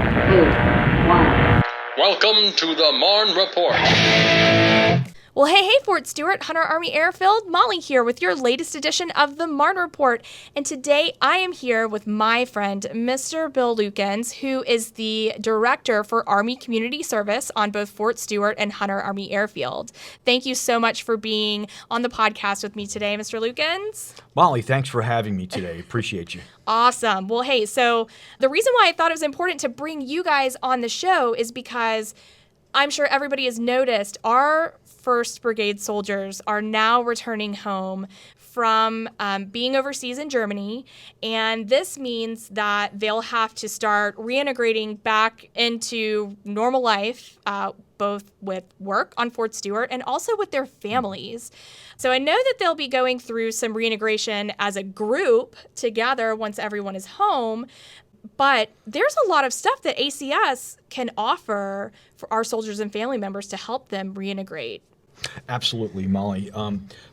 2, 1. Welcome to the Marne Report. Well, hey, Fort Stewart-Hunter Army Airfield. Molly here with your latest edition of the Marne Report. And today I am here with my friend, Mr. Bill Lukens, who is the Director for Army Community Service on both Fort Stewart and Hunter Army Airfield. Thank you so much for being on the podcast with me today, Mr. Lukens. Molly, thanks for having me today. Appreciate you. Awesome. Well, hey, so the reason why I thought it was important to bring you guys on the show is because I'm sure everybody has noticed our 1st Brigade soldiers are now returning home from being overseas in Germany, and this means that they'll have to start reintegrating back into normal life, both with work on Fort Stewart and also with their families. So I know that they'll be going through some reintegration as a group together once everyone is home. But there's a lot of stuff that ACS can offer for our soldiers and family members to help them reintegrate. Absolutely, Molly.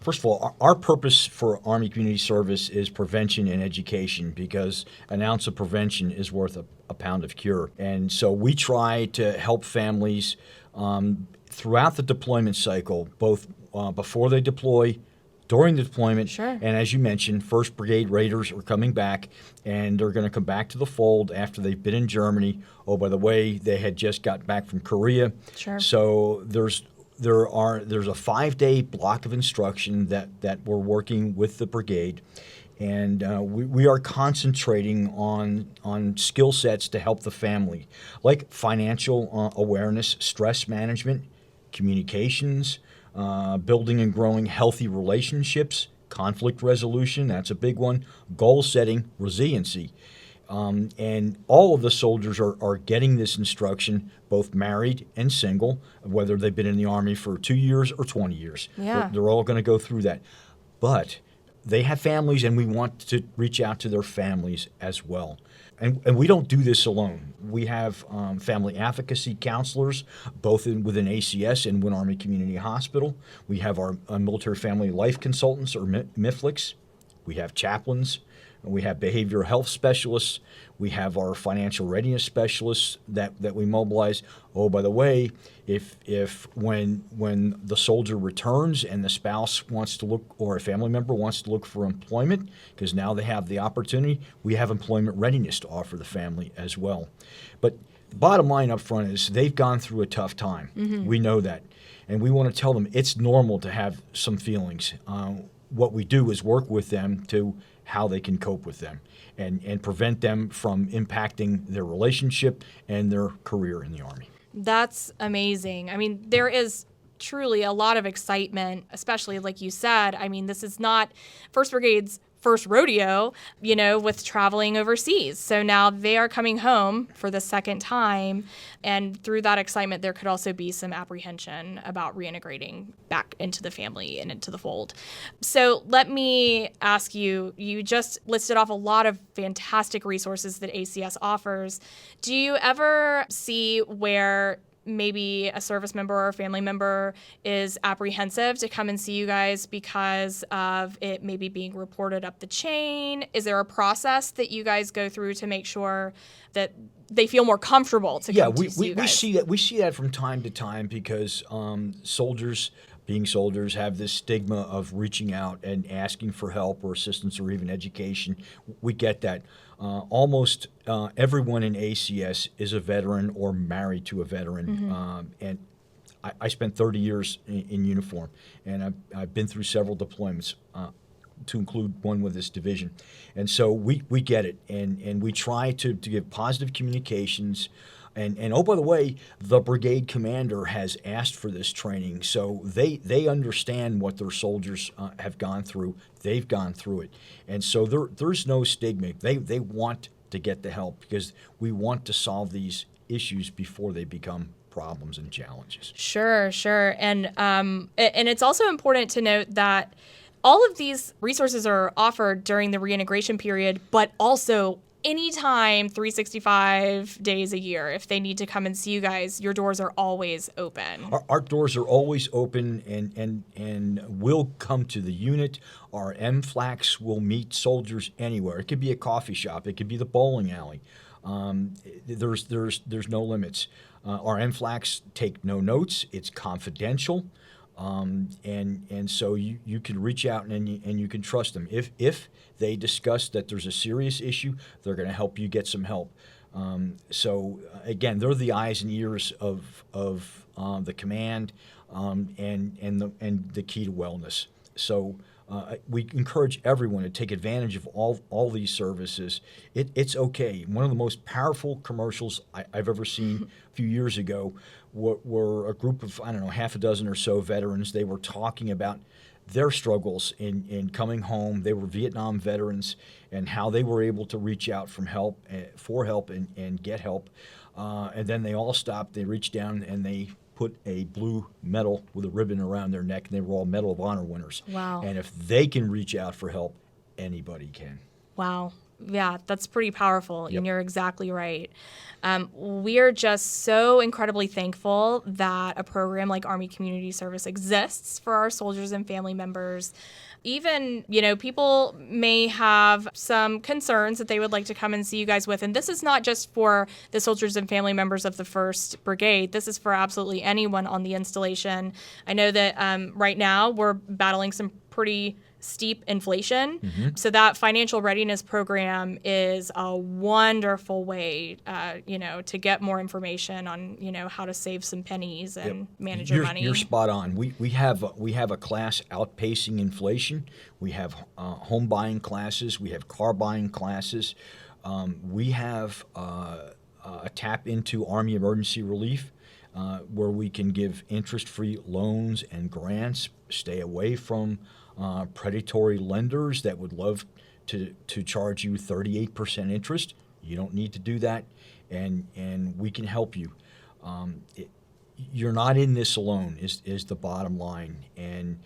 First of all, our purpose for Army Community Service is prevention and education, because an ounce of prevention is worth a pound of cure. And so we try to help families throughout the deployment cycle, both before they deploy, during the deployment, Sure. And as you mentioned, 1st Brigade Raiders are coming back, and they're going to come back to the fold after they've been in Germany. Oh, by the way, they had just got back from Korea. Sure. So there's a 5-day block of instruction that we're working with the brigade, and we are concentrating on skill sets to help the family, like financial awareness, stress management, communications, building and growing healthy relationships, conflict resolution, that's a big one, goal setting, resiliency. And all of the soldiers are getting this instruction, both married and single, whether they've been in the Army for 2 years or 20 years. Yeah. They're all going to go through that. But they have families, and we want to reach out to their families as well. And we don't do this alone. We have family advocacy counselors, both within ACS and Win Army Community Hospital. We have our military family life consultants, or MIFLICs. We have chaplains. We have behavioral health specialists. We have our financial readiness specialists that we mobilize. Oh, by the way, if when the soldier returns and the spouse wants to look, or a family member wants to look for employment, because now they have the opportunity, we have employment readiness to offer the family as well. But the bottom line up front is they've gone through a tough time. Mm-hmm. We know that. And we want to tell them it's normal to have some feelings. What we do is work with them to how they can cope with them and prevent them from impacting their relationship and their career in the Army. That's amazing. I mean, there is truly a lot of excitement, especially like you said. I mean, this is not 1st Brigade's first rodeo, with traveling overseas. So now they are coming home for the second time. And through that excitement, there could also be some apprehension about reintegrating back into the family and into the fold. So let me ask you, you just listed off a lot of fantastic resources that ACS offers. Do you ever see where maybe a service member or a family member is apprehensive to come and see you guys because of it maybe being reported up the chain? Is there a process that you guys go through to make sure that they feel more comfortable to come to see you guys? We see that from time to time, because soldiers, being soldiers, have this stigma of reaching out and asking for help or assistance or even education. We get that. Almost everyone in ACS is a veteran or married to a veteran. Mm-hmm. And I spent 30 years in uniform, and I've been through several deployments, to include one with this division. And so we get it, and we try to give positive communications. And oh, by the way, the brigade commander has asked for this training, so they understand what their soldiers have gone through. They've gone through it. And so there's no stigma. They want to get the help, because we want to solve these issues before they become problems and challenges. Sure. And it's also important to note that all of these resources are offered during the reintegration period, but also anytime, 365 days a year. If they need to come and see you guys, your doors are always open. Our doors are always open, and we'll come to the unit. Our MFLACs will meet soldiers anywhere. It could be a coffee shop. It could be the bowling alley. There's no limits. Our NFLACs take no notes. It's confidential. And so you can reach out and you can trust them. If they discuss that there's a serious issue, they're going to help you get some help. So again, they're the eyes and ears of the command and the key to wellness. So we encourage everyone to take advantage of all these services. It's okay. One of the most powerful commercials I've ever seen a few years ago were a group of, I don't know, half a dozen or so veterans. They were talking about their struggles in coming home. They were Vietnam veterans and how they were able to reach out for help and get help. And then they all stopped. They reached down and they put a blue medal with a ribbon around their neck, and they were all Medal of Honor winners. Wow. And if they can reach out for help, anybody can. Wow. Yeah, that's pretty powerful, Yep. and you're exactly right. We are just so incredibly thankful that a program like Army Community Service exists for our soldiers and family members. Even, people may have some concerns that they would like to come and see you guys with. And this is not just for the soldiers and family members of the 1st Brigade. This is for absolutely anyone on the installation. I know that right now we're battling some pretty steep inflation. Mm-hmm. So that financial readiness program is a wonderful way, to get more information on, how to save some pennies and manage your money. You're spot on. We have a class outpacing inflation. We have home buying classes. We have car buying classes. We have a tap into Army Emergency Relief, where we can give interest-free loans and grants. Stay away from predatory lenders that would love to charge you 38% interest. You don't need to do that, and we can help you. You're not in this alone is the bottom line. And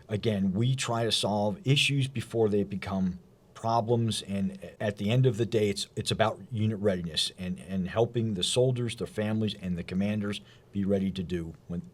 again, we try to solve issues before they become problems, and at the end of the day, it's about unit readiness and helping the soldiers, their families, and the commanders be ready to do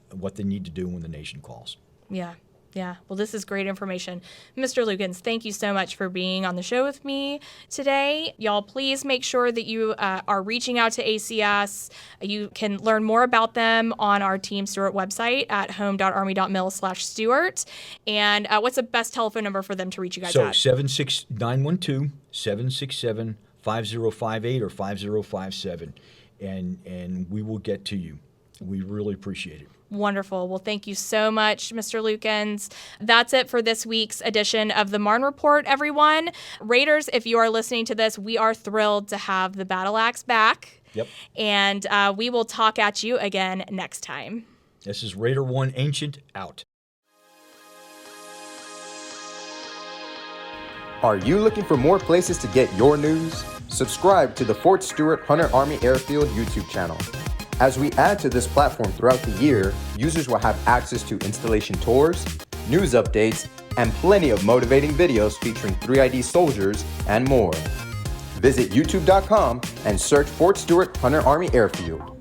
what they need to do when the nation calls. Yeah. Yeah. Well, this is great information. Mr. Lukens, thank you so much for being on the show with me today. Y'all, please make sure that you are reaching out to ACS. You can learn more about them on our Team Stewart website at home.army.mil/Stewart. And what's the best telephone number for them to reach you guys at? 912-767-5058 or 5057. And we will get to you. We really appreciate it. Wonderful. Well, thank you so much, Mr. Lukens. That's it for this week's edition of the Marne Report, everyone. Raiders, if you are listening to this, we are thrilled to have the battle axe back. Yep. And we will talk at you again next time. This is Raider 1 Ancient out. Are you looking for more places to get your news? Subscribe to the Fort Stewart-Hunter Army Airfield YouTube channel. As we add to this platform throughout the year, users will have access to installation tours, news updates, and plenty of motivating videos featuring 3ID soldiers and more. Visit youtube.com and search Fort Stewart-Hunter Army Airfield.